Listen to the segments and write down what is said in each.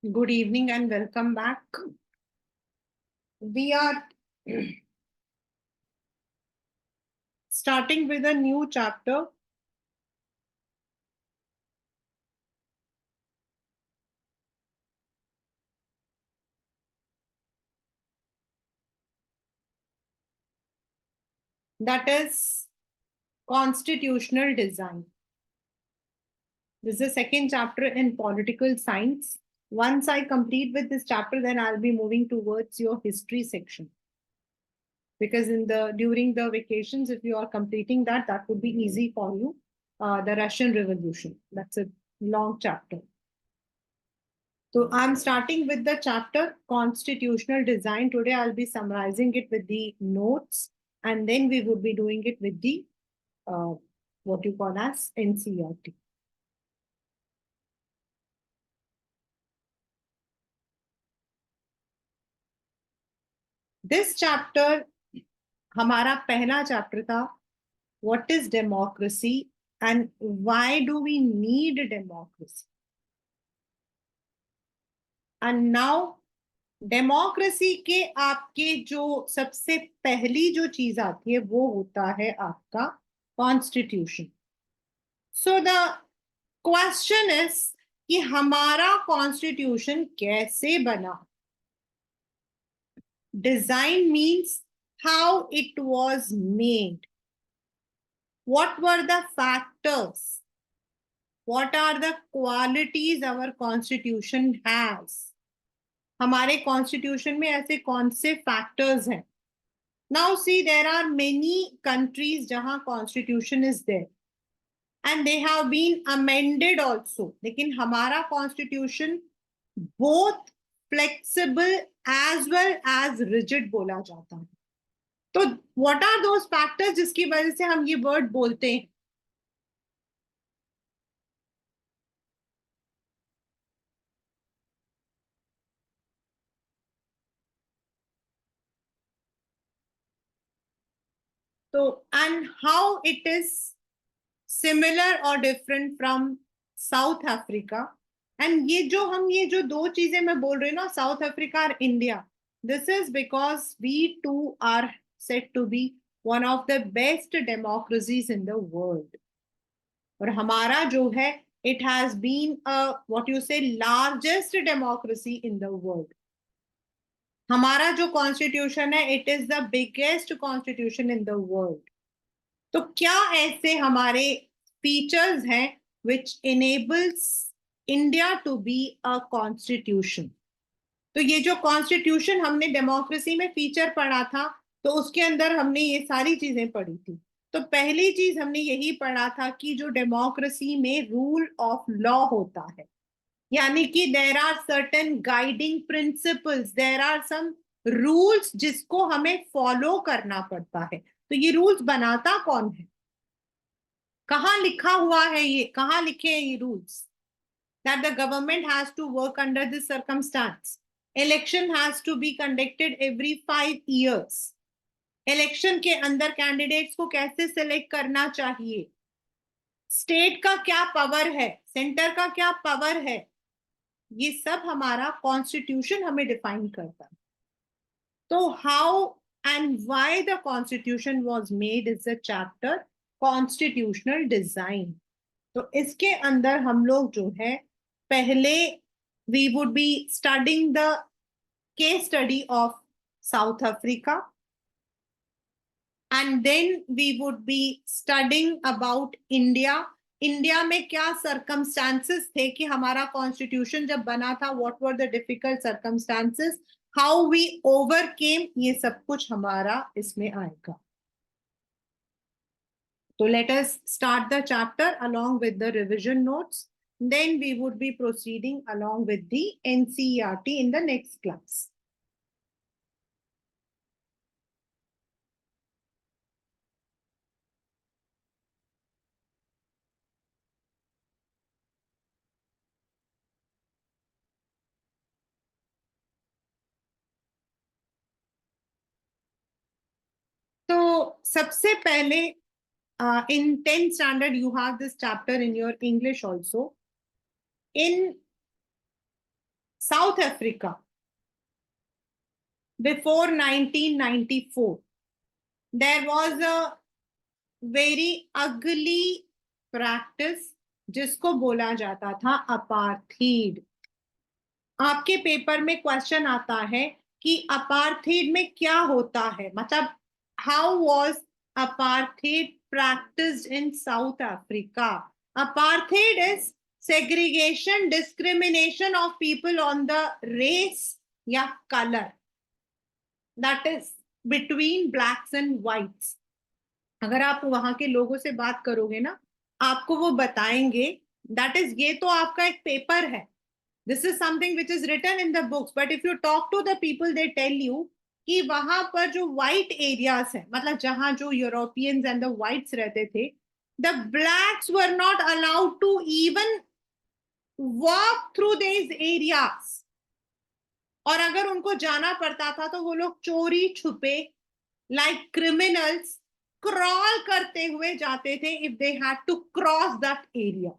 Good evening and welcome back. We are starting with a new chapter. That is constitutional design. This is the second chapter in political science. Once I complete with this chapter, then I'll be moving towards your history section. Because during the vacations, if you are completing that, that would be easy for you. The Russian Revolution. That's a long chapter. So I'm starting with the chapter Constitutional Design. Today I'll be summarizing it with the notes, and then we would be doing it with the what you call as NCERT. This chapter हमारा पहला chapter था What is democracy and why do we need democracy? And now democracy के आपके जो सबसे पहली जो चीज आती है वो होता है आपका constitution. So the question is कि हमारा कॉन्स्टिट्यूशन कैसे बना. Design means how it was made. What were the factors. What are the qualities our constitution has. हमारे कॉन्स्टिट्यूशन में ऐसे कौन से फैक्टर्स हैं. Now see, there are many countries जहां constitution is there and they have been amended also. लेकिन हमारा constitution both flexible as well as rigid बोला जाता है. तो what are those factors जिसकी वजह से हम ये word बोलते हैं. So, and how it is similar or different from South Africa. And ये जो दो चीजें मैं बोल रही हूँ ना, साउथ अफ्रीका और India, this is because we too are said to be one of the best democracies in the world. और हमारा जो है, it has been a what you say largest democracy in the world. हमारा जो constitution है, it is the biggest constitution in the world. तो क्या ऐसे हमारे फीचर्स हैं which enables India to be a constitution. तो ये जो कॉन्स्टिट्यूशन हमने डेमोक्रेसी में फीचर पढ़ा था, तो उसके अंदर हमने ये सारी चीजें पढ़ी थी. तो पहली चीज हमने यही पढ़ा था कि जो डेमोक्रेसी में रूल ऑफ लॉ होता है, यानी कि there are certain guiding principles, there are some rules जिसको हमें फॉलो करना पड़ता है. तो ये रूल्स बनाता कौन है, कहाँ लिखा हुआ है, ये कहाँ लिखे हैं ये rules. That the government has to work under this circumstance. Election has to be conducted every 5 years. Election के अंदर कैंडिडेट्स को कैसे सिलेक्ट करना चाहिए, स्टेट का क्या पावर है, सेंटर का क्या पावर है, ये सब हमारा कॉन्स्टिट्यूशन हमें डिफाइन करता है. तो how and why the constitution was made is a chapter constitutional design. तो इसके अंदर हम लोग जो है, पहले we would be studying the case study of South Africa, and then we would be studying about India. India में क्या circumstances थे कि हमारा कॉन्स्टिट्यूशन जब बना था, what were the difficult circumstances, how we overcame, ये सब कुछ हमारा इसमें आएगा. So let us start the chapter along with the revision notes. Then we would be proceeding along with the NCERT in the next class. So सबसे पहले in 10th standard you have this chapter in your English also. In South Africa, before 1994, there was a very ugly practice जिसको बोला जाता था apartheid. आपके paper में question आता है कि अपार्थीड में क्या होता है, मतलब how was apartheid practiced in South Africa. Apartheid is segregation, discrimination of people on the race या color, that is between blacks and whites. अगर आप वहां के लोगों से बात करोगे ना, आपको वो बताएंगे, that is, ये तो आपका एक पेपर है, this is something which is written in the books, but if you talk to the people, they tell you कि वहां पर जो white areas है, मतलब जहां जो यूरोपियंस एंड द whites रहते थे, the blacks were not allowed to even walk through these areas. और अगर उनको जाना पड़ता था तो वो लोग चोरी छुपे, like criminals, क्रॉल करते हुए जाते थे if they had to cross that area.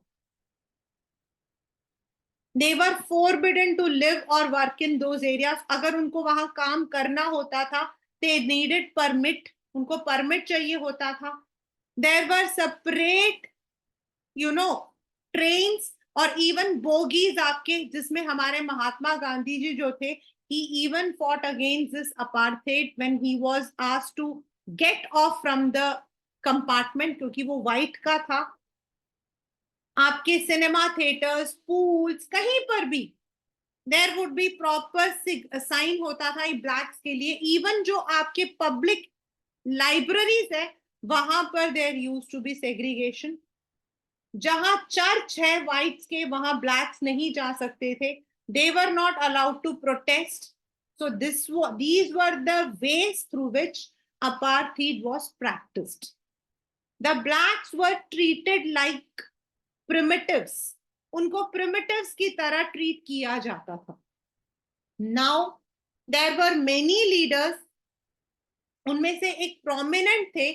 They were forbidden to live or work in those areas. अगर उनको वहां काम करना होता था, they needed permit, उनको परमिट चाहिए होता था. There were separate, trains और even bogies आपके, जिसमें हमारे महात्मा गांधी जी जो थे, he even fought against this apartheid when he was asked to get off from the compartment, क्योंकि वो white का था. आपके सिनेमा थिएटर्स, पूल्स, कहीं पर भी there would be proper sign होता था ब्लैक्स के लिए. इवन जो आपके पब्लिक लाइब्रेरीज है, वहां पर there used to be segregation. जहां चर्च है व्हाइट्स के, वहां ब्लैक्स नहीं जा सकते थे. They were not allowed to protest. So these were the ways through which apartheid was practiced. The blacks were treated like primitives. उनको primitives की तरह ट्रीट किया जाता था. Now there were many leaders. उनमें से एक prominent थे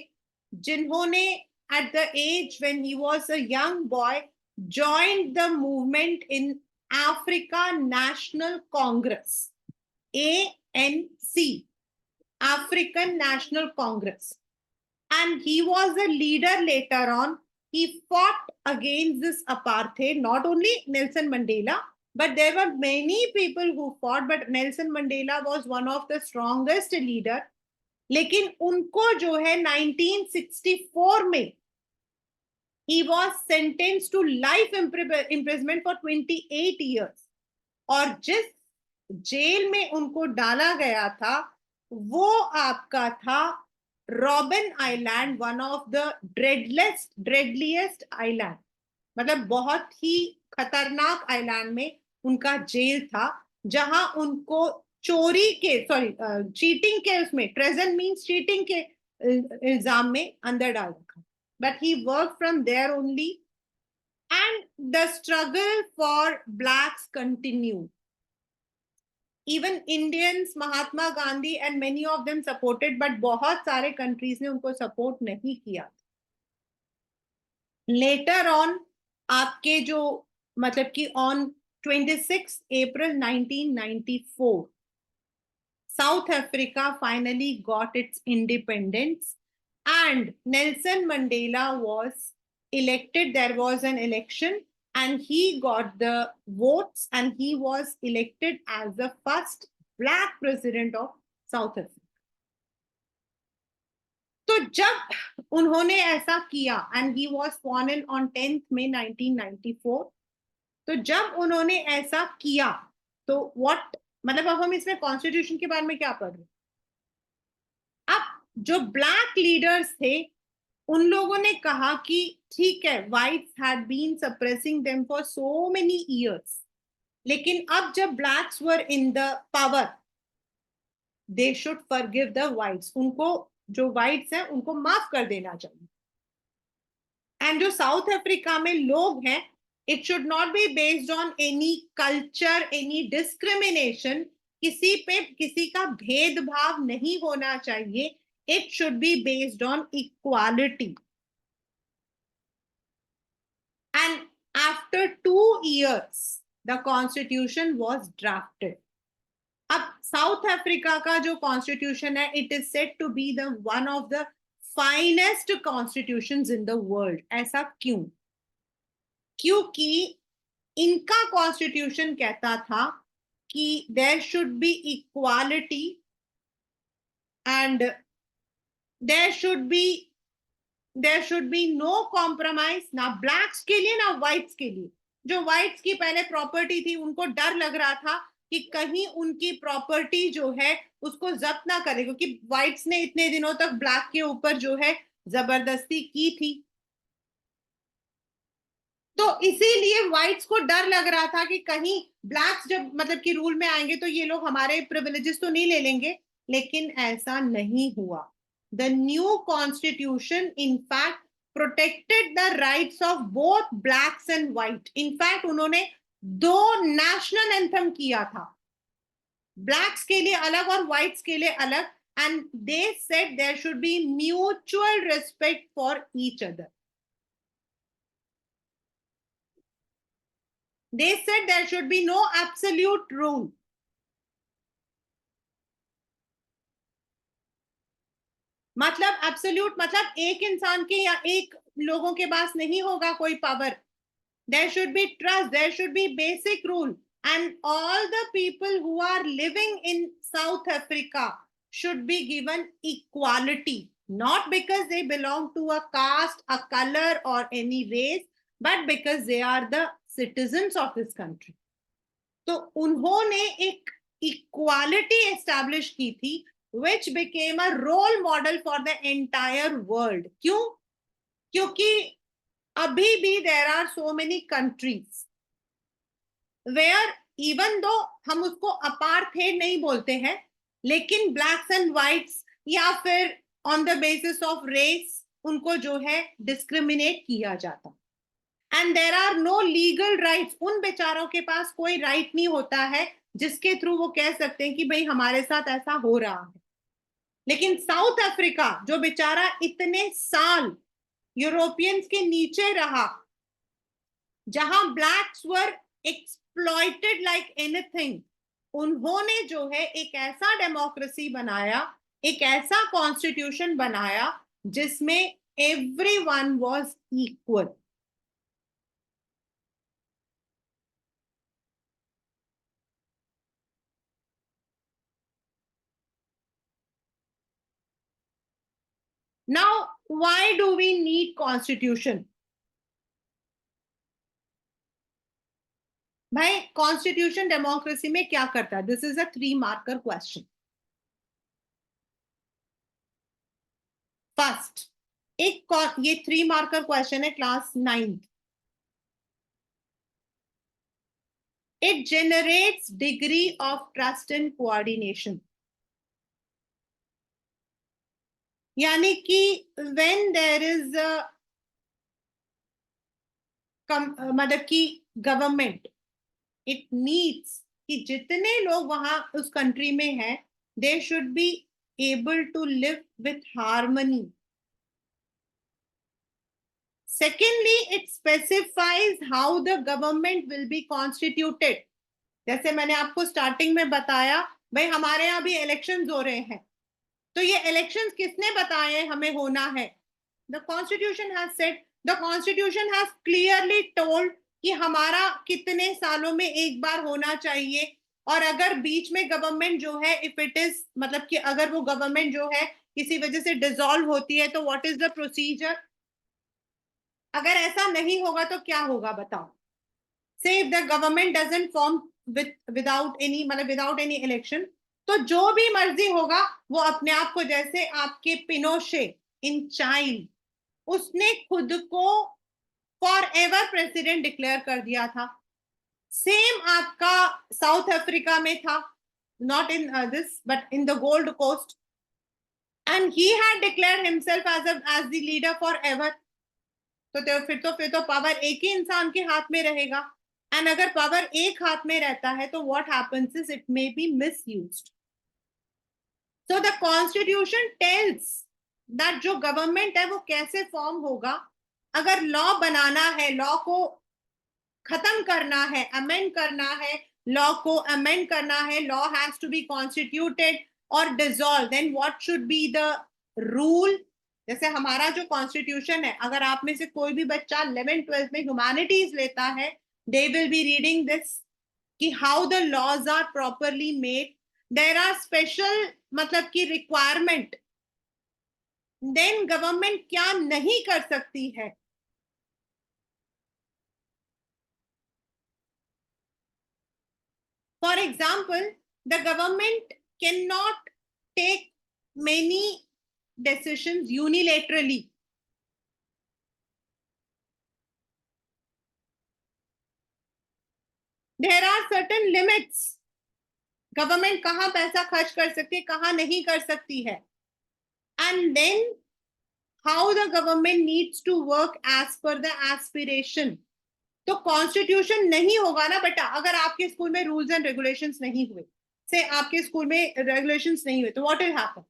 जिन्होंने at the age when he was a young boy joined the movement in Africa National Congress, ANC, African National Congress, and he was a leader later on. He fought against this apartheid. Not only Nelson Mandela, but there were many people who fought, but Nelson Mandela was one of the strongest leader. लेकिन उनको जो है 1964 में he was sentenced to life imprisonment for 28 years. और जिस jail में उनको डाला गया था वो आपका था Robben Island, one of the dreadliest island, मतलब बहुत ही खतरनाक आइलैंड में उनका जेल था, जहां उनको चोरी के चीटिंग के, उसमें ट्रेजन मींस चीटिंग के इल्जाम में अंदर डाल रखा. But he work from there only and the struggle for blacks continue. Even Indians, Mahatma Gandhi and many of them supported, but बहुत सारे countries ने उनको support नहीं किया. Later on, आपके जो मतलब कि on 26 April 1994, South Africa finally got its independence and Nelson Mandela was elected. There was an election and he got the votes and he was elected as the first black president of South Africa. तो जब उन्होंने ऐसा किया and he was sworn in on 10th May 1994, तो जब उन्होंने ऐसा किया तो what, मतलब अब हम इसमें कॉन्स्टिट्यूशन के बारे में क्या पढ़ रहे हैं. अब जो ब्लैक लीडर्स थे उन लोगों ने कहा कि ठीक है, whites had been suppressing them for so many years, लेकिन अब जब blacks were in the power, they should forgive the whites. उनको जो whites हैं उनको माफ कर देना चाहिए. एंड जो साउथ अफ्रीका में लोग हैं, it should not be based on any culture, any discrimination. किसी पे किसी का भेदभाव नहीं होना चाहिए. It should be based on equality. And after 2 years, the constitution was drafted. अब साउथ अफ्रीका का जो कॉन्स्टिट्यूशन है, it is said to be the one of the finest constitutions in the world. ऐसा क्यों? क्योंकि इनका कॉन्स्टिट्यूशन कहता था कि there should be equality and there should be no compromise, ना ब्लैक्स के लिए ना व्हाइट्स के लिए. जो व्हाइट्स की पहले प्रॉपर्टी थी, उनको डर लग रहा था कि कहीं उनकी प्रॉपर्टी जो है उसको जब्त ना करे, क्योंकि व्हाइट्स ने इतने दिनों तक ब्लैक के ऊपर जो है जबरदस्ती की थी. तो इसीलिए व्हाइट्स को डर लग रहा था कि कहीं ब्लैक्स जब मतलब कि रूल में आएंगे तो ये लोग हमारे प्रिविलेजेस तो नहीं ले लेंगे. लेकिन ऐसा नहीं हुआ. The new constitution in fact protected the rights of both blacks and white. In fact उन्होंने दो नेशनल एंथम किया था, ब्लैक्स के लिए अलग और व्हाइट्स के लिए अलग. And they said there should be mutual respect for each other. They said there should be no absolute rule. मतलब एब्सोल्यूट मतलब एक इंसान के या एक लोगों के पास नहीं होगा कोई power. There should be trust, there should be basic rule, and all the people who are living in South Africa should be given equality, not because they belong to a caste, a color, or any race, but because they are the citizens of this country. तो उन्होंने एक equality establish की थी, which became a role model for the entire world. क्यों? क्योंकि अभी भी there are so many countries where even though हम उसको अपार्थेड नहीं बोलते हैं, लेकिन ब्लैक्स एंड व्हाइट्स या फिर on the basis of race उनको जो है डिस्क्रिमिनेट किया जाता. And there are no legal rights. उन बेचारों के पास कोई राइट नहीं होता है जिसके थ्रू वो कह सकते हैं कि भाई हमारे साथ ऐसा हो रहा है. लेकिन साउथ अफ्रीका जो बेचारा इतने साल यूरोपियंस के नीचे रहा, जहां ब्लैक्स वर एक्सप्लॉइटेड लाइक एनीथिंग, उन्होंने जो है एक ऐसा डेमोक्रेसी बनाया, एक ऐसा कॉन्स्टिट्यूशन बनाया जिसमें everyone was equal. Now, why do we need constitution? भाई कॉन्स्टिट्यूशन डेमोक्रेसी में क्या करता है? This is a 3 marker question. First, ये 3 मार्कर क्वेश्चन है class 9th. It generates degree of trust and coordination. यानी कि व्हेन देयर इज मतलब कि गवर्नमेंट, इट नीड्स कि जितने लोग वहां उस कंट्री में हैं, they should be able to live with harmony. Secondly, it specifies how the government will be constituted. जैसे मैंने आपको स्टार्टिंग में बताया, भाई हमारे यहाँ भी इलेक्शंस हो रहे हैं, तो ये इलेक्शंस किसने बताए हमें होना है? The Constitution has said, the Constitution has clearly told कि हमारा कितने सालों में एक बार होना चाहिए. और अगर बीच में गवर्नमेंट जो है, इफ इट इज मतलब कि अगर वो गवर्नमेंट जो है किसी वजह से डिसॉल्व होती है, तो व्हाट इज द प्रोसीजर? अगर ऐसा नहीं होगा तो क्या होगा बताओ? से if the government doesn't form without any मतलब विदाउट एनी इलेक्शन, तो जो भी मर्जी होगा वो अपने आप को, जैसे आपके पिनोशे इन चाइल्ड, उसने खुद को फॉर एवर प्रेसिडेंट डिक्लेयर कर दिया था. सेम आपका साउथ अफ्रीका में था, not in this but in the Gold Coast, and he had declared himself as the leader forever. तो फिर तो पावर एक ही इंसान के हाथ में रहेगा. एंड अगर पावर एक हाथ में रहता है तो what happens is it may be misused. So the constitution tells that जो गवर्नमेंट है वो कैसे फॉर्म होगा. अगर लॉ बनाना है, लॉ को खत्म करना है, अमेंड करना है, लॉ को अमेंड करना है, law has to be constituted और dissolve, then what should be the rule. जैसे हमारा जो कॉन्स्टिट्यूशन है, अगर आप में से कोई भी बच्चा 11th-12th में ह्यूमैनिटीज लेता है, they will be reading this कि how the laws are properly made, there are special मतलब की रिक्वायरमेंट, देन गवर्नमेंट क्या नहीं कर सकती है। For example, the government cannot take many decisions unilaterally. There are certain limits. Government कहाँ पैसा खर्च कर सकती है, कहाँ नहीं कर सकती है. And then how the government needs to work as per the aspiration. तो कॉन्स्टिट्यूशन नहीं होगा ना बेटा, अगर आपके स्कूल में रूल्स एंड रेगुलेशंस नहीं हुए, से आपके स्कूल में रेगुलेशंस नहीं हुए, तो व्हाट विल हैपन?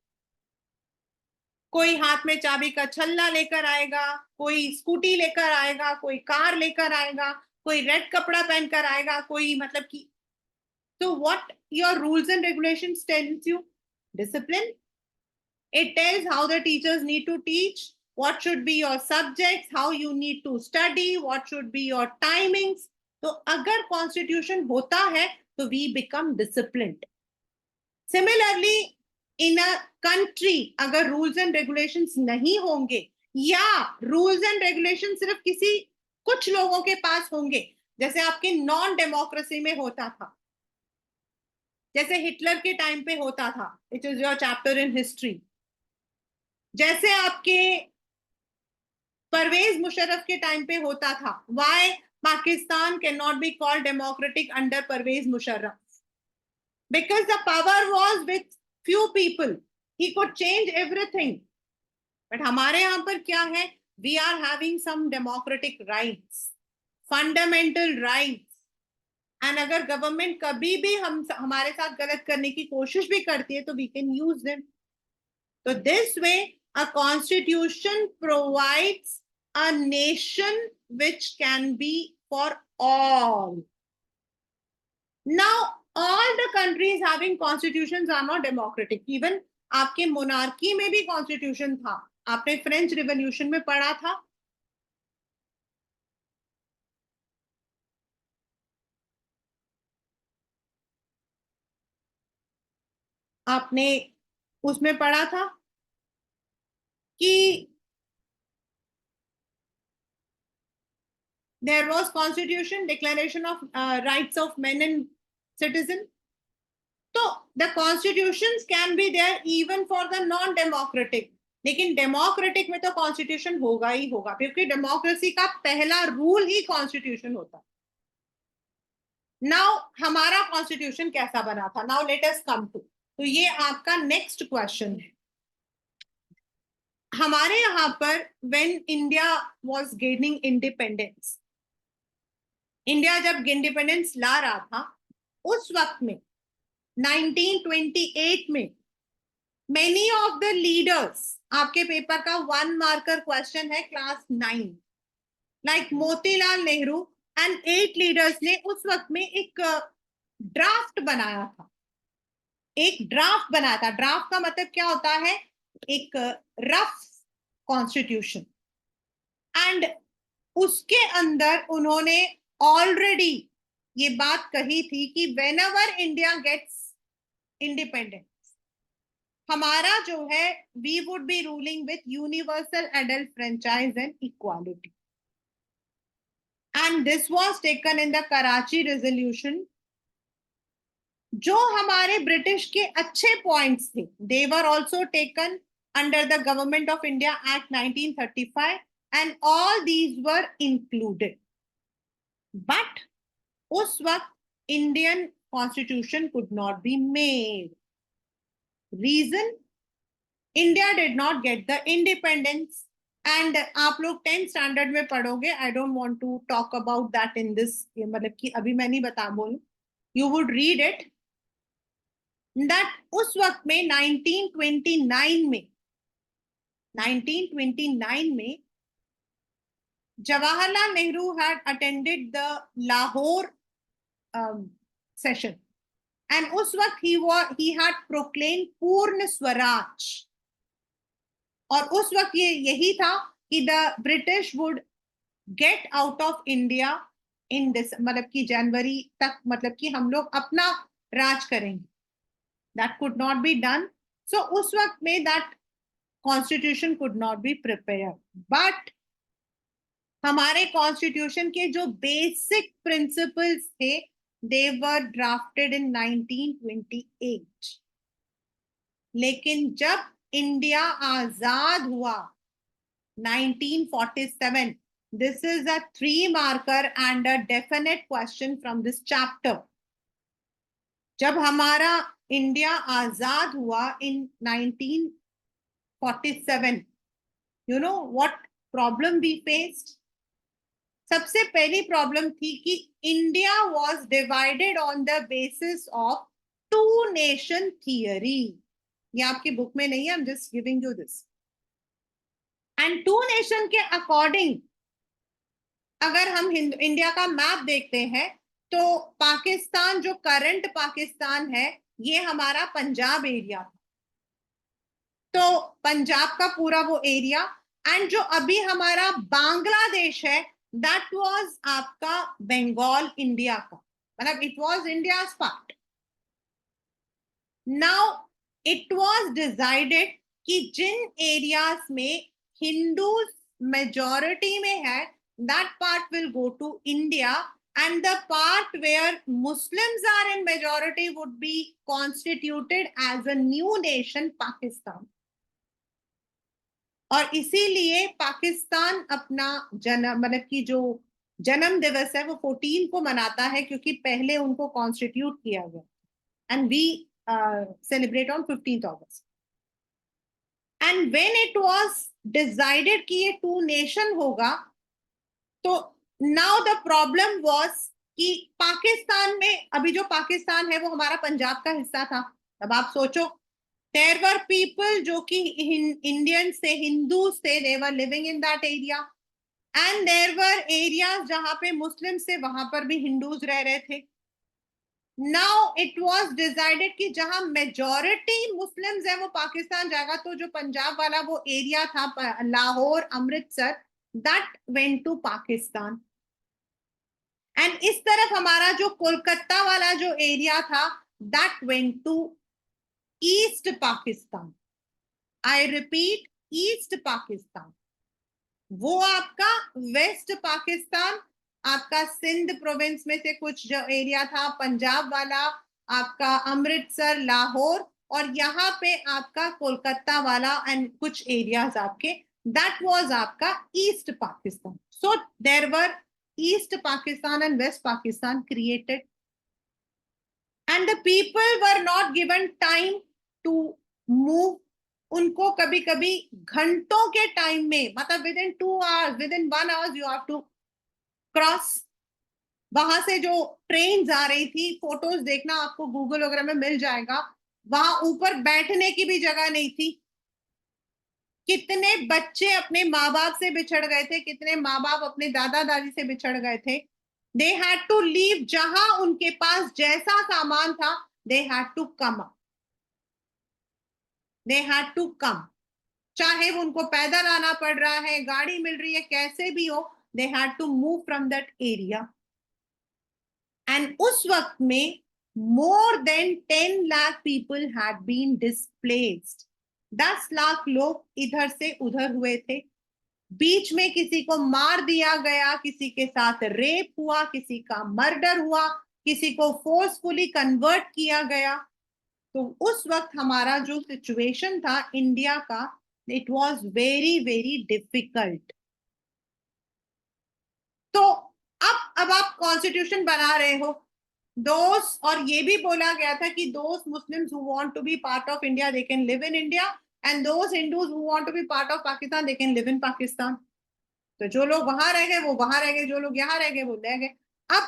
कोई हाथ में चाबी का छल्ला लेकर आएगा, कोई स्कूटी लेकर आएगा, कोई कार लेकर आएगा, कोई रेड कपड़ा पहनकर आएगा, कोई मतलब कि, तो what your rules and regulations tells you? Discipline. It tells how the teachers need to teach, what should be your subjects, how you need to study, what should be your timings. तो अगर constitution होता है तो we become disciplined. Similarly, in a country अगर rules and regulations नहीं होंगे या rules and regulation सिर्फ किसी कुछ लोगों के पास होंगे, जैसे आपके नॉन डेमोक्रेसी में होता था, जैसे हिटलर के टाइम पे होता था, it is your chapter in history, जैसे आपके परवेज मुशर्रफ के टाइम पे होता था. Why Pakistan can not be called democratic under Pervez Musharraf? Because the power was with few people, he could change everything. But हमारे यहाँ पर क्या है? We are having some democratic rights, fundamental rights. And अगर गवर्नमेंट कभी भी हमारे साथ गलत करने की कोशिश भी करती है तो we can use them. So this way a constitution provides a nation which can be for all. Now all the countries having constitutions are not democratic. Even आपके मोनार्की में भी कॉन्स्टिट्यूशन था, आपने फ्रेंच रिवॉल्यूशन में पढ़ा था. आपने उसमें पढ़ा था कि there was constitution, declaration of rights of men and citizen. तो the constitutions can be there even for the non democratic, लेकिन डेमोक्रेटिक में तो कॉन्स्टिट्यूशन होगा ही होगा, क्योंकि डेमोक्रेसी का पहला रूल ही कॉन्स्टिट्यूशन होता है. नाउ हमारा कॉन्स्टिट्यूशन कैसा बना था? Now let us come to, तो ये आपका नेक्स्ट क्वेश्चन है. हमारे यहाँ पर when India was gaining independence, India जब इंडिपेंडेंस ला रहा था, उस वक्त में 1928 में मेनी ऑफ द लीडर्स, आपके पेपर का 1 मार्कर क्वेश्चन है class 9, like Motilal Nehru and 8 leaders ने उस वक्त में एक ड्राफ्ट बनाया था. एक ड्राफ्ट बनाया था. ड्राफ्ट का मतलब क्या होता है? एक रफ कॉन्स्टिट्यूशन. एंड उसके अंदर उन्होंने ऑलरेडी ये बात कही थी कि whenever India gets independence, हमारा जो है we would be ruling with universal adult franchise and equality. And this was taken in the Karachi resolution. जो हमारे ब्रिटिश के अच्छे पॉइंट्स थे, they were also taken under the government of India act 1935 and all these were included. But उस वक्त Indian constitution could not be made. Reason, India did not get the independence. And आप लोग 10th standard में पढ़ोगे, I don't want to talk about that in this, मतलब कि अभी मैं नहीं बता बोलूं, you would read it, that उस वक्त में 1929 में Jawaharlal Nehru had attended the Lahore session, and उस वक्त he had proclaimed पूर्ण स्वराज, और उस वक्त ये यही था कि the British would get out of India in this, मतलब कि जनवरी तक, मतलब कि हम लोग अपना राज करेंगे. That could not be done. So उस वक्त में that constitution could not be prepare. But हमारे कॉन्स्टिट्यूशन के जो बेसिक प्रिंसिपल्स थे, दे वर ड्राफ्टेड इन 1928. लेकिन जब इंडिया आजाद हुआ 1947, this is a 3 marker and a definite question from this chapter. जब हमारा इंडिया आजाद हुआ in 1947, you know what problem we faced? सबसे पहली प्रॉब्लम थी कि India was divided on the basis of two nation theory. ये आपकी बुक में नहीं है, I am just giving you this. And two nation के अकॉर्डिंग अगर हम इंडिया का मैप देखते हैं, तो पाकिस्तान, जो करंट पाकिस्तान है, ये हमारा पंजाब एरिया था. तो पंजाब का पूरा वो एरिया, एंड जो अभी हमारा बांग्लादेश है, दैट वाज आपका बंगाल इंडिया का, मतलब it was India's part. Now it was decided कि जिन एरियाज में हिंदूज मेजॉरिटी में है, that part will go to India, and the part where Muslims are in majority would be constituted as a new nation, Pakistan. और इसीलिए पाकिस्तान अपना जन्म, मतलब की जो जन्म दिवस है, वो 14 को मनाता है, क्योंकि पहले उनको कॉन्स्टिट्यूट किया गया. And we celebrate on 15th August. And when it was decided कि ये टू नेशन होगा, तो नाउ द प्रॉब्लम वाज कि पाकिस्तान में, अभी जो पाकिस्तान है वो हमारा पंजाब का हिस्सा था. अब आप सोचो, देयर वर पीपल जो कि इंडियंस थे, हिंदूज थे, they were living in that area, and there were areas जहां पे मुस्लिम थे, वहां पर भी हिंदूज रह रहे थे. नाउ इट वाज डिसाइडेड कि जहां मेजॉरिटी मुस्लिम्स है वो पाकिस्तान जाएगा, तो जो पंजाब वाला वो एरिया था, Lahore, Amritsar, that went to Pakistan. And इस तरफ हमारा जो कोलकाता वाला जो एरिया था, that went to east Pakistan. I repeat, east Pakistan. वो आपका वेस्ट पाकिस्तान, आपका सिंध प्रोविंस में से कुछ जो एरिया था, पंजाब वाला, आपका अमृतसर, लाहौर, और यहाँ पे आपका कोलकाता वाला एंड कुछ एरियाज आपके, दैट वाज आपका east Pakistan. So there were east Pakistan and west Pakistan created, and the people were not given time to move. उनको कभी कभी घंटों के टाइम में, मतलब within 2 hours, within 1 hour you have to cross. वहां से जो ट्रेन आ रही थी, फोटोज देखना, आपको गूगल वगैरह में मिल जाएगा, वहां ऊपर बैठने की भी जगह नहीं थी. कितने बच्चे अपने माँ बाप से बिछड़ गए थे, कितने माँ बाप अपने दादा दादी से बिछड़ गए थे. They had to leave. जहां उनके पास जैसा सामान था, they had to come up, they had to come. चाहे वो उनको पैदल आना पड़ रहा है, गाड़ी मिल रही है, कैसे भी हो, they had to move from that area. And उस वक्त में more than 10 lakh people had been displaced. 10 lakh लोग इधर से उधर हुए थे. बीच में किसी को मार दिया गया, किसी के साथ रेप हुआ, किसी का मर्डर हुआ, किसी को फोर्सफुली कन्वर्ट किया गया. तो उस वक्त हमारा जो सिचुएशन था इंडिया का, it was very very difficult. तो अब आप कॉन्स्टिट्यूशन बना रहे हो, दोस्त, और ये भी बोला गया था कि those Muslims who want to be part of India, they can live in India, and those Hindus who want to be part of Pakistan, they can live in Pakistan. तो जो लोग वहां रह गए वो वहां रह गए, जो लोग यहाँ रह गए वो रह गए. अब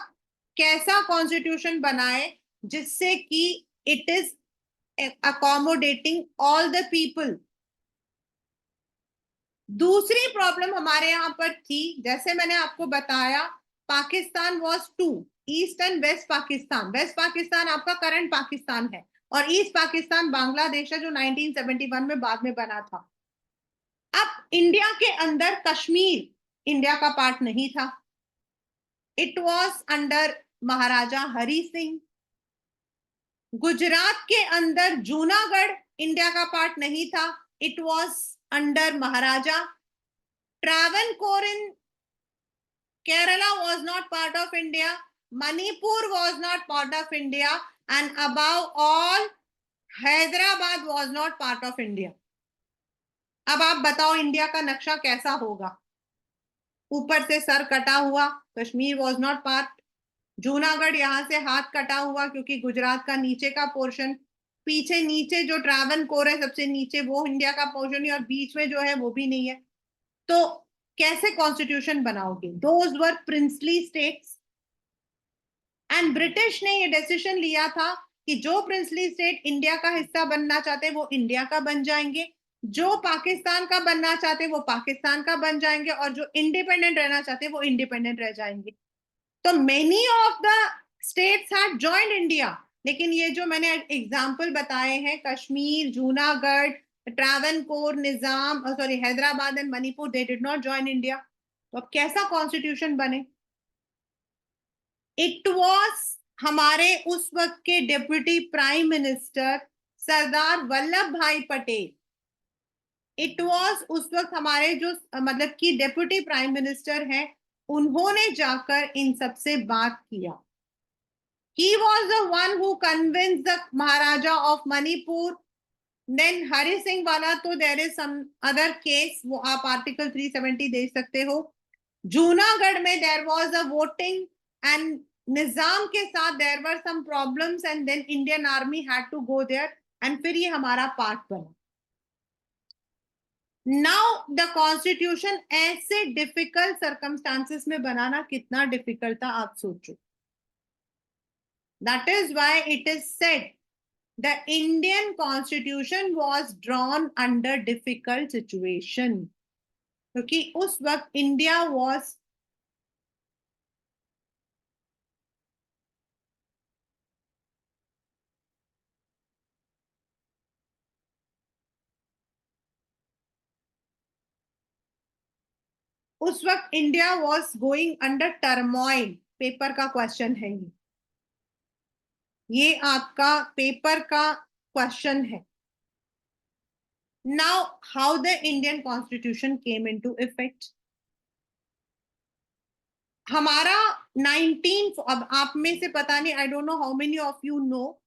कैसा कॉन्स्टिट्यूशन बनाए जिससे कि it is accommodating all the people. दूसरी प्रॉब्लम हमारे यहाँ पर थी, जैसे मैंने आपको बताया, Pakistan was two, east and west Pakistan. West Pakistan आपका करंट पाकिस्तान है, और ईस्ट पाकिस्तान बांग्लादेश है, जो 1971 में बाद में बना था। अब इंडिया के अंदर कश्मीर इंडिया का पार्ट नहीं था, इट वॉज अंडर महाराजा हरि सिंह। गुजरात के अंदर जूनागढ़ इंडिया का पार्ट नहीं था, it was under Maharaja. Travancore in Kerala was not part of India. Manipur was not part of India. And above all, Hyderabad was not part of India. अब आप बताओ India का नक्शा कैसा होगा? ऊपर से सर कटा हुआ, Kashmir was not part. Junagadh यहां से हाथ कटा हुआ क्योंकि गुजरात का नीचे का पोर्शन, पीछे नीचे जो ट्रावनकोर है सबसे नीचे, वो इंडिया का पोर्शन है, और बीच में जो है वो भी नहीं है। तो कैसे कॉन्स्टिट्यूशन बनाओगे? Those were princely states, and British ने ये डिसीजन लिया था कि जो प्रिंसली स्टेट इंडिया का हिस्सा बनना चाहते वो इंडिया का बन जाएंगे, जो पाकिस्तान का बनना चाहते वो पाकिस्तान का बन जाएंगे, और जो इंडिपेंडेंट रहना चाहते वो इंडिपेंडेंट रह जाएंगे। तो many of the states had joined India, लेकिन ये जो मैंने एग्जाम्पल बताए हैं, Kashmir, Junagadh, Travancore, Nizam, sorry Hyderabad and Manipur, they did not join India. तो अब कैसा कॉन्स्टिट्यूशन बने? इट वॉज हमारे उस वक्त के deputy prime minister Sardar Vallabh भाई पटेल, इट वॉज उस वक्त हमारे जो मतलब कि डिप्टी प्राइम मिनिस्टर हैं, उन्होंने जाकर इन सबसे बात किया। He was the one who convinced the Maharaja of Manipur. Then Hari Singh वाला तो there is some other case, वो आप आर्टिकल 370 देख सकते हो। जूनागढ़ में there was a voting and निजाम के साथ there were some problems and then Indian army had to go there and फिर ये हमारा पार्ट बना। Now the constitution ऐसे difficult circumstances में बनाना कितना difficult था आप सोचो। That is why it is said the Indian constitution was drawn under difficult situation, क्योंकि उस वक्त इंडिया was उस वक्त India was going under turmoil. Paper का क्वेश्चन है ये आपका पेपर का क्वेश्चन है। Now how the Indian constitution came into effect. हमारा 19, अब आप में से पता नहीं, I don't know how many of you know,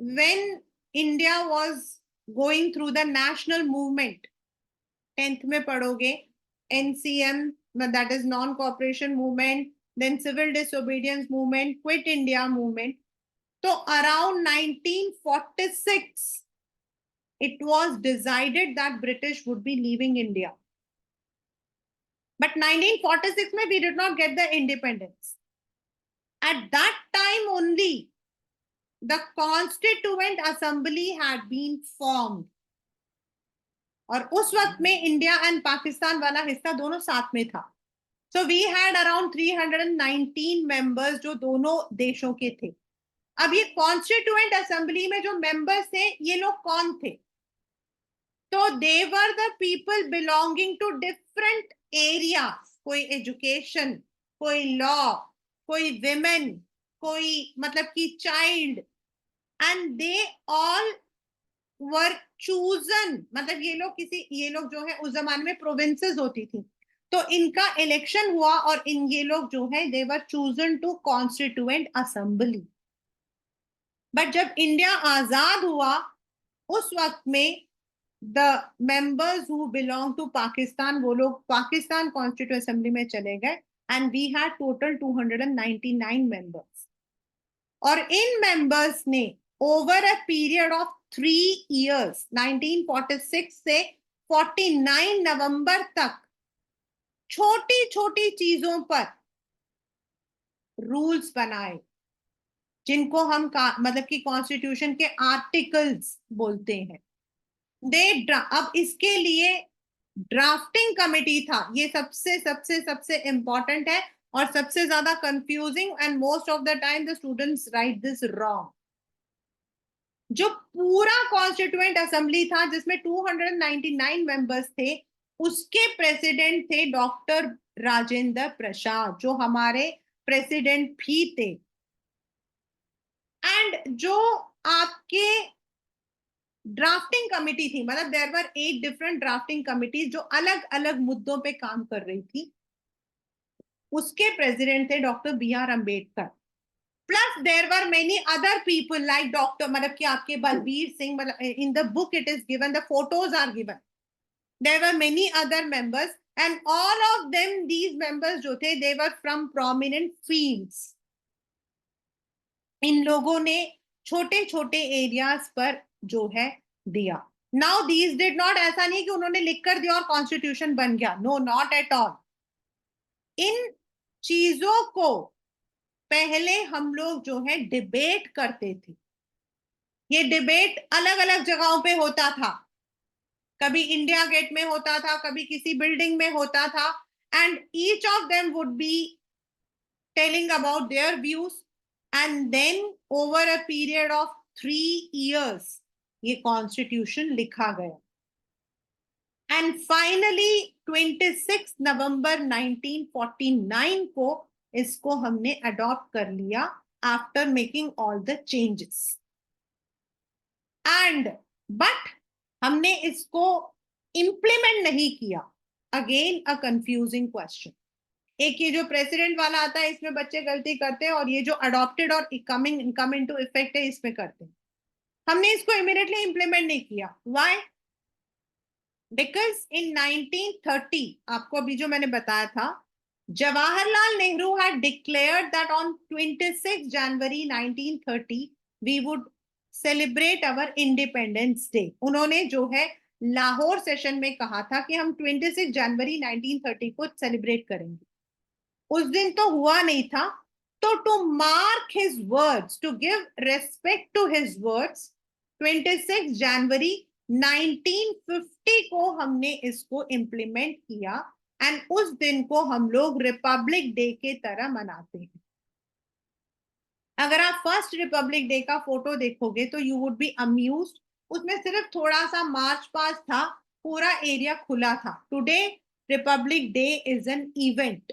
when India was going through the national movement, 10th में पढ़ोगे, NCM, that is non-cooperation movement, then civil disobedience movement, quit India movement. So around 1946, it was decided that British would be leaving India. But 1946 में we did not get the independence. At that time only, the Constituent Assembly had been formed. और उस वक्त में India and Pakistan वाला हिस्सा दोनों साथ में था। So we had around 319 members जो दोनों देशों के थे। अब ये कॉन्स्टिट्यूएंट असेंबली में जो मेंबर्स थे ये लोग कौन थे? तो they were the people belonging to different areas, कोई एजुकेशन, कोई लॉ, कोई विमेन, कोई मतलब कि child, and they all were chosen. मतलब ये लोग जो है उस जमाने में प्रोविंसेस होती थी, तो इनका इलेक्शन हुआ और ये लोग जो है they were chosen to constituent assembly. But जब इंडिया आजाद हुआ उस वक्त में the members who belong to Pakistan, वो लोग पाकिस्तान कॉन्स्टिट्यूएंट असेंबली में चले गए, and we had total 299 members. और इन मेंबर्स ने over a period of 3 years, 1946 से 49 नवंबर तक, छोटी छोटी चीजों पर रूल्स बनाए, जिनको हम मतलब कि कॉन्स्टिट्यूशन के आर्टिकल्स बोलते हैं। अब इसके लिए ड्राफ्टिंग कमिटी था, ये सबसे सबसे सबसे इंपॉर्टेंट है और सबसे ज्यादा confusing, and most of the time the students right this wrong. जो पूरा कॉन्स्टिट्यूएंट असेंबली था जिसमें 299 मेंबर्स थे, उसके प्रेसिडेंट थे डॉक्टर राजेंद्र प्रसाद, जो हमारे प्रेसिडेंट भी थे। एंड जो आपके ड्राफ्टिंग कमिटी थी, मतलब there were 8 different drafting committees जो अलग अलग मुद्दों पे काम कर रही थी, उसके प्रेसिडेंट थे doctor B R Ambedkar. Plus there were many other people like doctor, मतलब कि आपके बलबीर सिंह, मतलब in the book it is given, the photos are given, there were many other members, and all of them, these members जो थे, they were from prominent fields. इन लोगों ने छोटे छोटे एरियाज पर जो है दिया। नाउ दीज डिड नॉट, ऐसा नहीं कि उन्होंने लिख कर दिया और कॉन्स्टिट्यूशन बन गया, नो नॉट एट ऑल। इन चीजों को पहले हम लोग जो है डिबेट करते थे। ये डिबेट अलग अलग जगहों पे होता था, कभी इंडिया गेट में होता था, कभी किसी बिल्डिंग में होता था, and each of them would be telling about their views, and then over a period of 3 years ये कॉन्स्टिट्यूशन लिखा गया। एंड फाइनली 26 नवंबर 1949 को इसको हमने अडॉप्ट कर लिया after making all the changes. And but हमने इसको इंप्लीमेंट नहीं किया। Again a confusing question. एक ये जो प्रेसिडेंट वाला आता है इसमें बच्चे गलती करते हैं, और ये जो अडॉप्टेड और कम इनटू इफेक्ट है इसमें करते हैं। हमने इसको इमीडिएटली इंप्लीमेंट नहीं किया। व्हाई? बिकॉज इन 1930, आपको अभी जो मैंने बताया था, Jawaharlal Nehru had declared that on 26 January 1930 we would celebrate our Independence Day। उन्होंने जो है लाहौर सेशन में कहा था कि हम 26 जनवरी 1930 को सेलिब्रेट करेंगे। उस दिन तो हुआ नहीं था, तो to mark his words, to give respect to his words, 26 जनवरी 1950 को हमने इसको इम्प्लीमेंट किया, एंड उस दिन को हम लोग रिपब्लिक डे के तरह मनाते हैं। अगर आप फर्स्ट रिपब्लिक डे का फोटो देखोगे तो यू वुड बी अम्यूज्ड। उसमें सिर्फ थोड़ा सा मार्च पास्ट था, पूरा एरिया खुला था। Today Republic day is an event.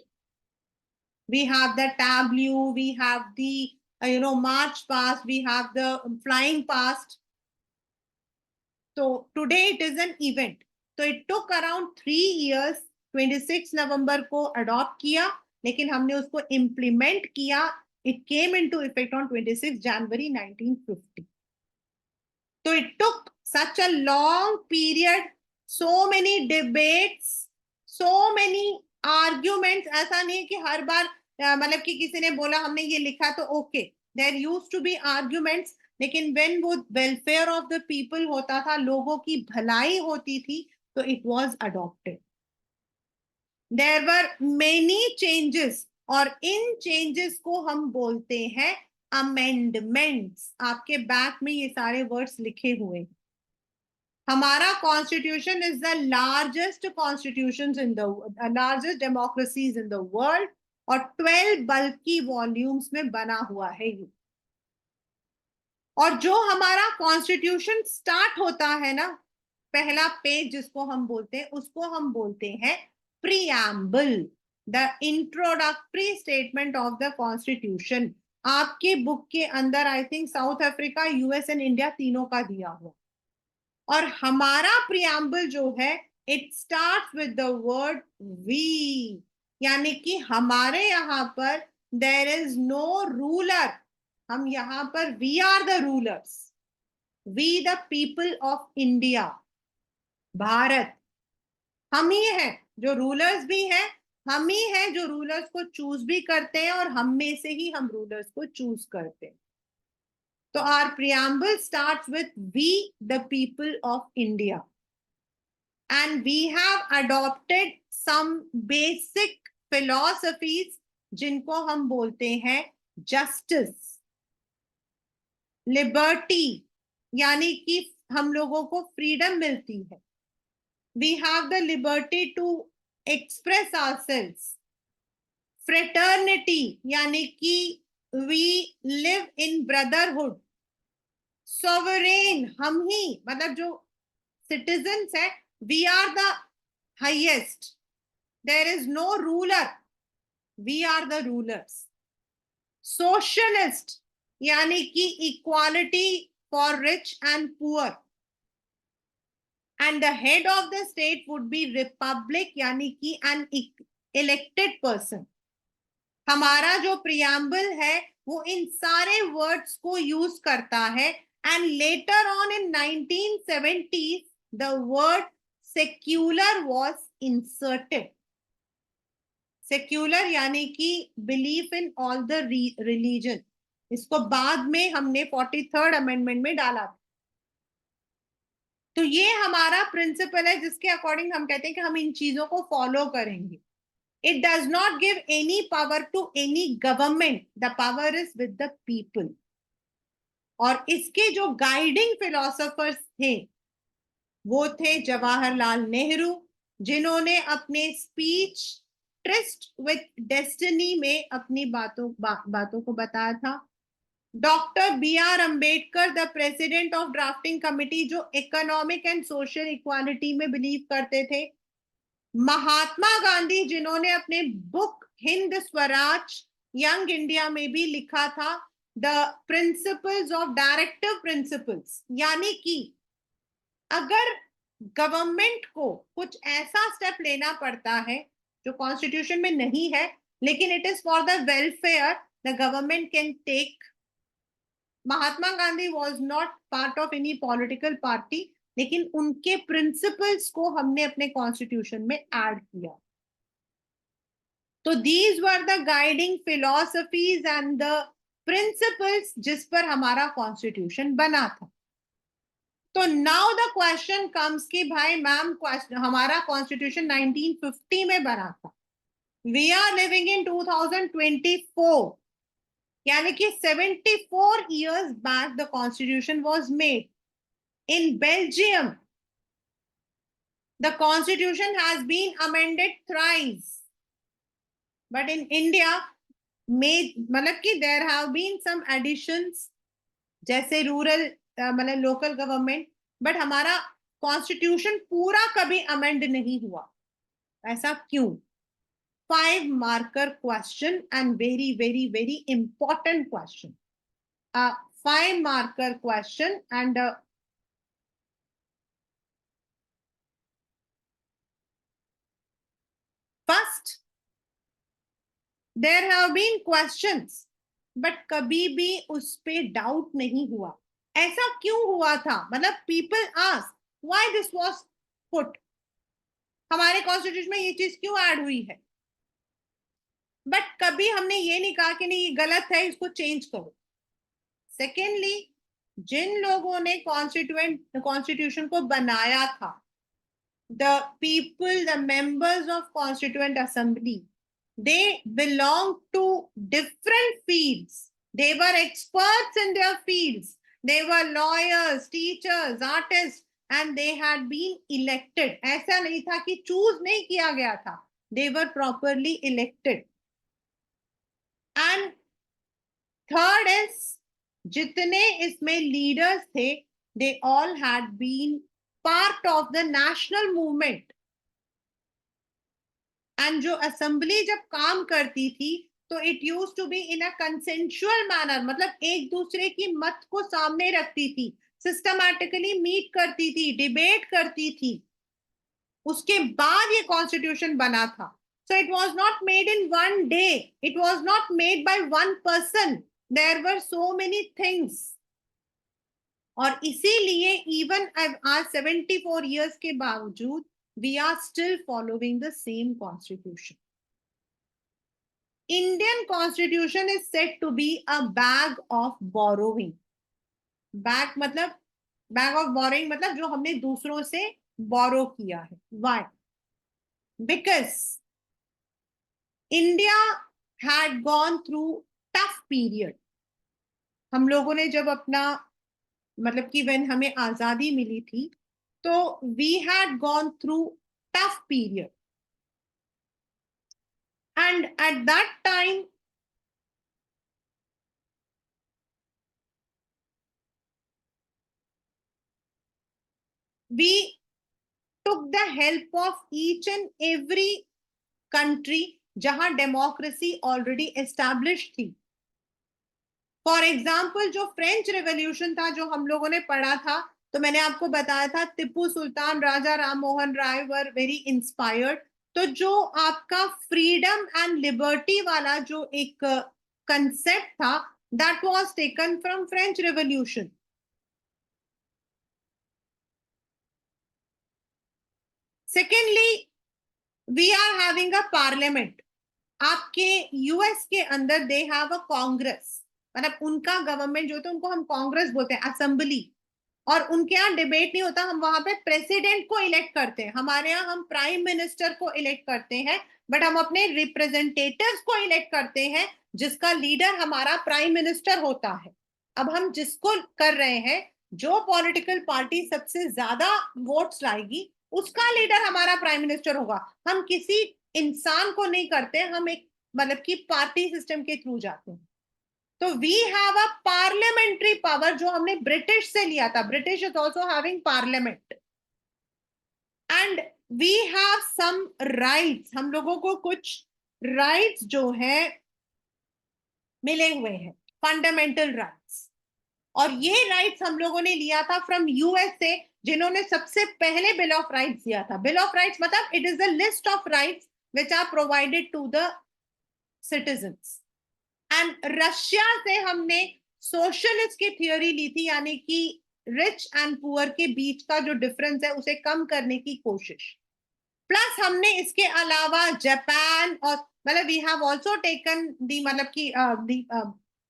We have the tableau, we have the march past, we have the flying past. So today it is an event. So it took around 3 years, 26 नवंबर को adopt किया, लेकिन हमने उसको implement किया। It came into effect on 26 January 1950. So it took such a long period, so many debates, so many arguments। ऐसा नहीं कि हर बार मतलब कि किसी ने बोला हमने ये लिखा तो okay, there used to be arguments, लेकिन व्हेन वो वेलफेयर ऑफ द पीपल होता था, लोगों की भलाई होती थी, तो it was adopted. There were many changes, और इन चेंजेस को हम बोलते हैं अमेंडमेंट्स। आपके बैक में ये सारे वर्ड्स लिखे हुए हैं। हमारा constitution is the largest constitution in the largest democracies in the world, और 12 बल्कि वॉल्यूम्स में बना हुआ है ये। और जो हमारा कॉन्स्टिट्यूशन स्टार्ट होता है ना, पहला पेज जिसको हम बोलते हैं, उसको हम बोलते हैं preamble, the introductory statement of the constitution. आपके बुक के अंदर I think South Africa, US and India तीनों का दिया हुआ। और हमारा प्रीएम्बल जो है, it starts with the word we, यानी कि हमारे यहां पर देयर इज नो रूलर। हम यहां पर we are the rulers, we the people of India, Bharat. हम ही हैं जो रूलर्स भी हैं, हम ही हैं जो रूलर्स को चूज भी करते हैं, और हम में से ही हम रूलर्स को चूज करते हैं। So our preamble starts with we, the people of India. And we have adopted some basic philosophies जिनको हम बोलते हैं justice, liberty, यानी कि हम लोगों को फ्रीडम मिलती है, We have the liberty to express ourselves. Fraternity, यानी कि we live in brotherhood. Sovereign, हम ही, मतलब जो citizens है, we are the highest. There is no ruler. We are the rulers. Socialist, यानी कि equality for rich and poor. And the head of the state would be republic, यानी कि an elected person. हमारा जो preamble है वो इन सारे words को यूज करता है. And later on in 1970s the word secular was inserted. Secular यानी कि belief in all the religion. इसको बाद में हमने 43rd अमेंडमेंट में डाला. तो ये हमारा प्रिंसिपल है जिसके अकॉर्डिंग हम कहते हैं कि हम इन चीजों को फॉलो करेंगे. It does not give any power to any government. The power is with the people. और इसके जो गाइडिंग फिलोसोफर्स थे वो थे जवाहरलाल नेहरू, जिन्होंने अपने स्पीच ट्रिस्ट विथ डेस्टिनी में अपनी बातों को बताया था. Doctor B R Ambedkar, the president of drafting committee, जो इकोनॉमिक एंड सोशल इक्वालिटी में बिलीव करते थे. महात्मा गांधी, जिन्होंने अपने book Hind Swaraj young India में भी लिखा था the principles of directive principles, यानी कि अगर गवर्नमेंट को कुछ ऐसा स्टेप लेना पड़ता है जो कॉन्स्टिट्यूशन में नहीं है लेकिन it is for the welfare, the government can take. Mahatma Gandhi was not part of any political party, लेकिन उनके प्रिंसिपल्स को हमने अपने कॉन्स्टिट्यूशन में ऐड किया. तो these were the guiding philosophies and the principles जिस पर हमारा कॉन्स्टिट्यूशन बना था. तो नाउ द क्वेश्चन कम्स कि भाई मैम हमारा कॉन्स्टिट्यूशन 1950 में बना था. वी आर लिविंग इन 2024, यानी कि 74 years back the constitution was made. In Belgium, the constitution has been amended thrice. But in India, मतलब कि there have been some additions, जैसे रूरल मतलब लोकल गवर्नमेंट, बट हमारा कॉन्स्टिट्यूशन पूरा कभी amend नहीं हुआ. ऐसा क्यों? 5 marker question and very very very important question. 5 marker question and first, there have been questions but कभी भी उस पे डाउट नहीं हुआ. ऐसा क्यों हुआ था? मतलब people ask why this was put. हमारे कॉन्स्टिट्यूशन में ये चीज क्यों ऐड हुई है? बट कभी हमने ये नहीं कहा कि नहीं ये गलत है, इसको चेंज करो. सेकेंडली, जिन लोगों ने कॉन्स्टिट्यूशन को बनाया था, the people, the members of constituent assembly, they belong to different fields. They were experts in their fields. They were lawyers, teachers, artists, and they had been elected. ऐसा नहीं था कि चूज नहीं किया गया था. They were properly elected. And third is, जितने इसमें leaders थे, they all had been part of the national movement. And जो असेंबली जब काम करती थी तो it use to be in a consensual manner, मतलब एक दूसरे की मत को सामने रखती थी, सिस्टमैटिकली मीट करती थी, डिबेट करती थी. उसके बाद ये कॉन्स्टिट्यूशन बना था. So it was not made in one day, it was not made by one person. There were so many things. और इसीलिए इवन आज 74 years के बावजूद we are still following the same constitution. Indian constitution is said to be a bag of borrowing. Bag मतलब bag of borrowing मतलब जो हमने दूसरों से borrow किया है. Why? Because India had gone through tough period. हम लोगों ने जब अपना मतलब कि when हमें आजादी मिली थी तो we had gone through tough period, and at that time we took the help of each and every country जहां डेमोक्रेसी ऑलरेडी एस्टैब्लिश थी. फॉर एग्जाम्पल जो फ्रेंच रेवोल्यूशन था जो हम लोगों ने पढ़ा था, तो मैंने आपको बताया था टिप्पू सुल्तान, राजा Ram Mohan Roy were very inspired. तो जो आपका फ्रीडम एंड लिबर्टी वाला जो एक कंसेप्ट था, that was taken from French revolution. Secondly, we are having a parliament. आपके यूएस के अंदर दे हैव अ कांग्रेस, मतलब उनका गवर्नमेंट जो होता है उनको हम कांग्रेस बोलते हैं, असेंबली. और उनके यहाँ डिबेट नहीं होता, हम वहां पे प्रेसिडेंट को इलेक्ट करते हैं. हमारे यहाँ हम प्राइम मिनिस्टर को इलेक्ट करते हैं, बट हम अपने रिप्रेजेंटेटिव्स को इलेक्ट करते हैं जिसका लीडर हमारा प्राइम मिनिस्टर होता है. अब हम जिसको कर रहे हैं, जो पॉलिटिकल पार्टी सबसे ज्यादा वोट्स लाएगी उसका लीडर हमारा प्राइम मिनिस्टर होगा. हम किसी इंसान को नहीं करते, हम एक मतलब कि पार्टी सिस्टम के थ्रू जाते हैं. तो we have a parliamentary power जो हमने ब्रिटिश से लिया था. British is also having parliament, and we have some rights. हम लोगों को कुछ राइट्स जो है मिले हुए हैं, फंडामेंटल राइट्स. और ये राइट्स हम लोगों ने लिया था फ्रॉम यूएसए, जिन्होंने सबसे पहले बिल ऑफ राइट्स दिया था. बिल ऑफ राइट्स मतलब it is the list of rights which are provided to the citizens. And Russia से हमने सोशलिस्ट की थियोरी ली थी, यानी कि रिच एंड पुअर के बीच का जो डिफरेंस है उसे कम करने की कोशिश. प्लस हमने इसके अलावा जापान और मतलब we have also taken the मतलब की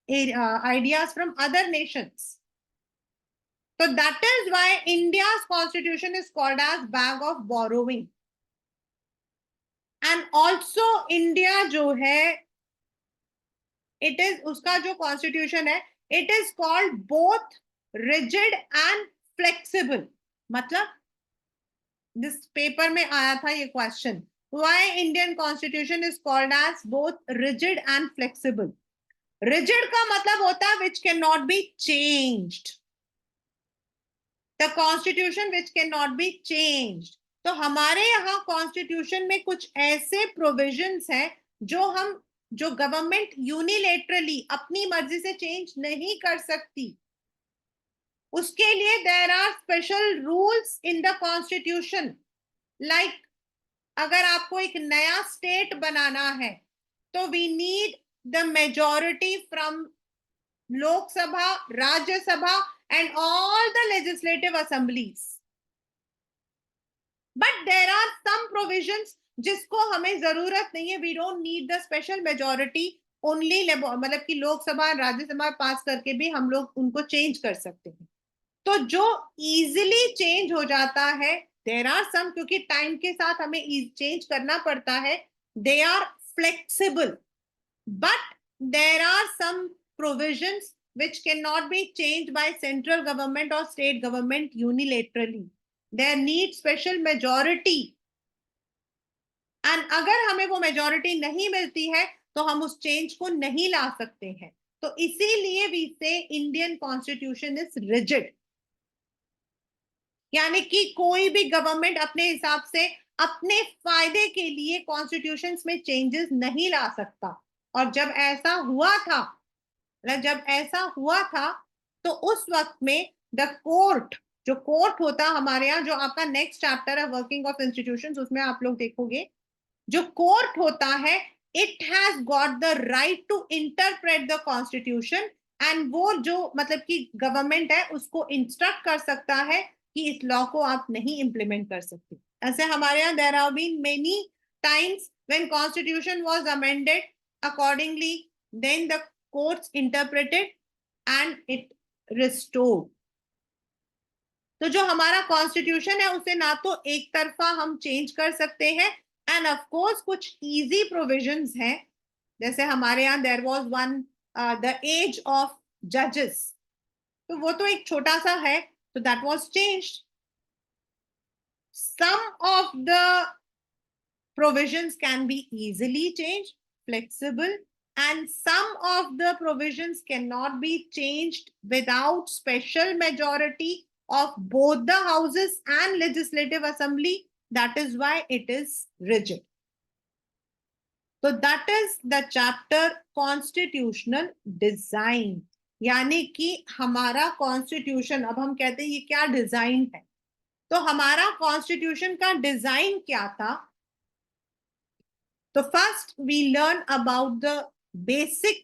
ideas from other Nations. So that is why India's constitution is called as bag of borrowing. And also India जो है, it is उसका जो constitution है, it is called both rigid and flexible. मतलब this paper में आया था ये question, why Indian constitution is called as both rigid and flexible. Rigid का मतलब होता है which cannot be changed. The constitution which cannot be changed. तो हमारे यहाँ कॉन्स्टिट्यूशन में कुछ ऐसे प्रोविजंस हैं जो गवर्नमेंट यूनिलेटरली अपनी मर्जी से चेंज नहीं कर सकती. उसके लिए there are special rules in the constitution. Like अगर आपको एक नया स्टेट बनाना है तो we need the majority from Lok Sabha, Rajya Sabha and all the legislative assemblies. But there are some provisions जिसको हमें जरूरत नहीं है. We don't need the special majority, only मतलब कि लोकसभा राज्यसभा पास करके भी हम लोग उनको चेंज कर सकते हैं. तो जो इजीली चेंज हो जाता है, there are some, क्योंकि टाइम के साथ हमें चेंज करना पड़ता है, they are flexible. But there are some provisions which cannot be changed by central government or state government unilaterally. There need special majority. And अगर हमें वो majority नहीं मिलती है तो हम उस change को नहीं ला सकते हैं. तो इसीलिए we say Indian constitution is rigid. यानी कि कोई भी गवर्नमेंट अपने हिसाब से अपने फायदे के लिए कॉन्स्टिट्यूशंस में चेंजेस नहीं ला सकता. और जब ऐसा हुआ था, जब ऐसा हुआ था तो उस वक्त में द कोर्ट, जो कोर्ट होता हमारे यहाँ, जो आपका नेक्स्ट चैप्टर है वर्किंग ऑफ इंस्टीट्यूशंस, उसमें आप लोग देखोगे जो कोर्ट होता है, it has got the right to interpret the constitution. And वो जो मतलब कि गवर्नमेंट है उसको इंस्ट्रक्ट कर सकता है कि इस लॉ को आप नहीं इंप्लीमेंट कर सकते. ऐसे हमारे यहाँ there have been many times when constitution was amended accordingly, then the courts interpreted and it restored. तो जो हमारा कॉन्स्टिट्यूशन है उसे ना तो एक तरफा हम चेंज कर सकते हैं, एंड ऑफ कोर्स कुछ इजी प्रोविजंस हैं. जैसे हमारे यहाँ there was one the age of जजेस, तो वो तो एक छोटा सा है, तो that was changed. some of the provisions can be easily changed, flexible, and some of the provisions cannot be changed without special majority of both the houses and legislative assembly. That is why it is rigid. So that is the chapter constitutional design. यानी कि हमारा constitution, अब हम कहते हैं ये क्या design है, तो हमारा कॉन्स्टिट्यूशन का डिजाइन क्या था. So first we learn about the basic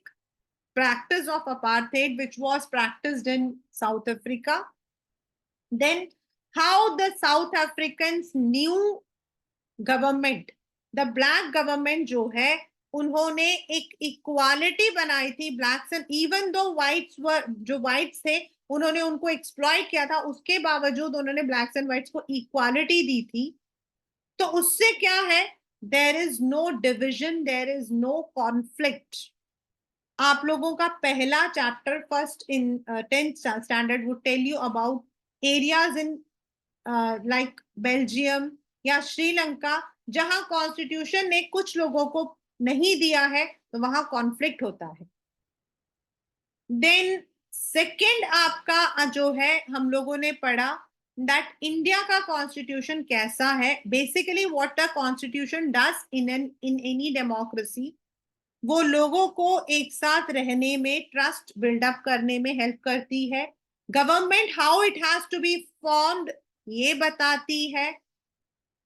practice of apartheid, which was practiced in South Africa. Then how the South Africans' new government, the black government जो है, उन्होंने एक इक्वालिटी बनाई थी blacks and, even though whites were, जो whites थे उन्होंने उनको एक्सप्लॉइट किया था, उसके बावजूद उन्होंने ब्लैक्स एंड व्हाइट्स को इक्वालिटी दी थी. तो उससे क्या है, there is no division, there is no conflict. आप लोगों का पहला chapter first in 10th standard would tell you about areas in like Belgium या श्रीलंका, जहां कॉन्स्टिट्यूशन ने कुछ लोगों को नहीं दिया है, तो वहां कॉन्फ्लिक्ट होता है. देन सेकेंड आपका जो है, हम लोगों ने पढ़ा दैट इंडिया का कॉन्स्टिट्यूशन कैसा है. Basically what the constitution does in any democracy, वो लोगों को एक साथ रहने में, ट्रस्ट बिल्डअप करने में हेल्प करती है. Government how it has to be formed ये बताती है.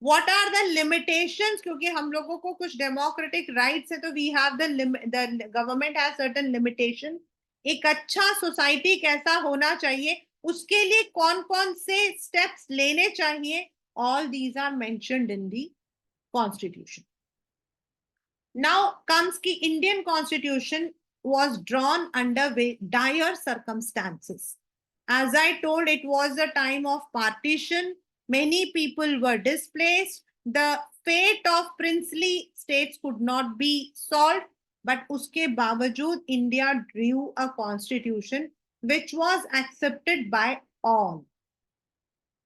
व्हाट आर द लिमिटेशंस, क्योंकि हम लोगों को कुछ डेमोक्रेटिक राइट्स है, तो we have the government has certain limitation. एक अच्छा सोसाइटी कैसा होना चाहिए, उसके लिए कौन कौन से स्टेप्स लेने चाहिए, all these are mentioned in the constitution. Now comes ki Indian constitution was drawn under dire circumstances. As I told, it was a time of partition. Many people were displaced. The fate of princely states could not be solved. But uske बावजूद India drew a constitution which was accepted by all.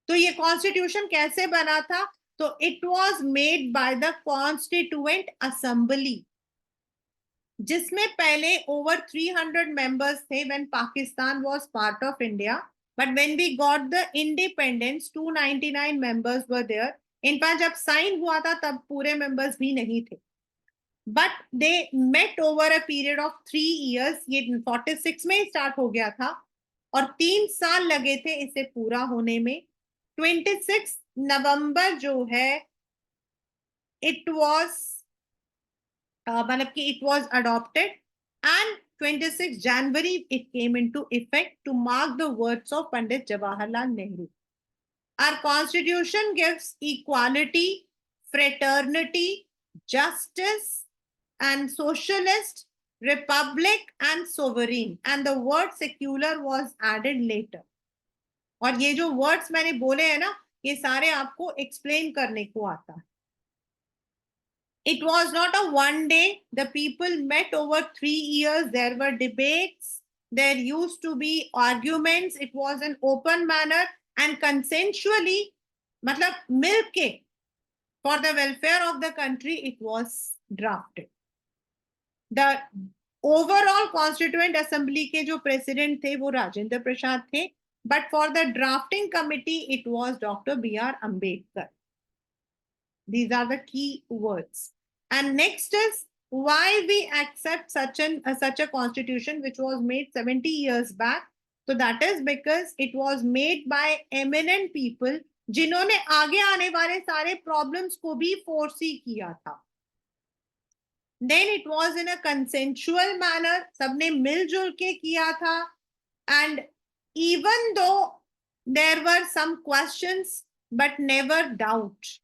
तो ये constitution कैसे बना था, तो it was made by the constituent assembly, जिसमें पहले over 300 members थे when Pakistan was part of India. But when we got the independence 299 members were there. In fact जब साइन हुआ था तब पूरे मेंबर्स भी नहीं थे. But they met over a period of 3 years. ये 46 में स्टार्ट हो गया था और 3 साल लगे थे इसे पूरा होने में. 26 नवंबर जो है, इट वॉज मतलब कि इट वॉज अडॉप्टेड एंड 26 जनवरी it came into effect to mark the words of Pandit Jawaharlal Nehru. Our constitution gives equality, fraternity, justice and socialist, republic and sovereign, and the word secular was added later. और ये जो words मैंने बोले हैं ना, ये सारे आपको एक्सप्लेन करने को आता है. It was not a one day. The people met over 3 years. There were debates. There used to be arguments. It was an open manner and consensually, मतलब मिलके, for the welfare of the country, it was drafted. The overall constituent assembly के जो president थे वो राजेंद्र प्रसाद थे. But for the drafting committee, it was Dr. B.R. Ambedkar. These are the key words. And next is why we accept such a constitution which was made 70 years back. So that is because it was made by eminent people जिन्होंने आगे आने वाले सारे problems को भी foresee किया था. Then it was in a consensual manner. सबने मिलजुल के किया था. And even though there were some questions but never doubt.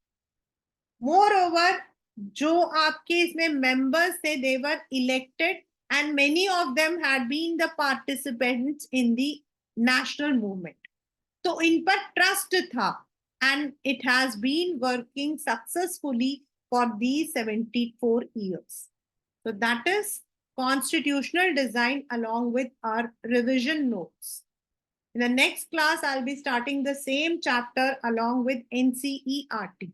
Moreover, जो आपके इसमें members थे, they were elected and many of them had been the participants in the national movement. तो इन पर trust था and it has been working successfully for these 74 years. So that is constitutional design along with our revision notes. In the next class, I'll be starting the same chapter along with NCERT.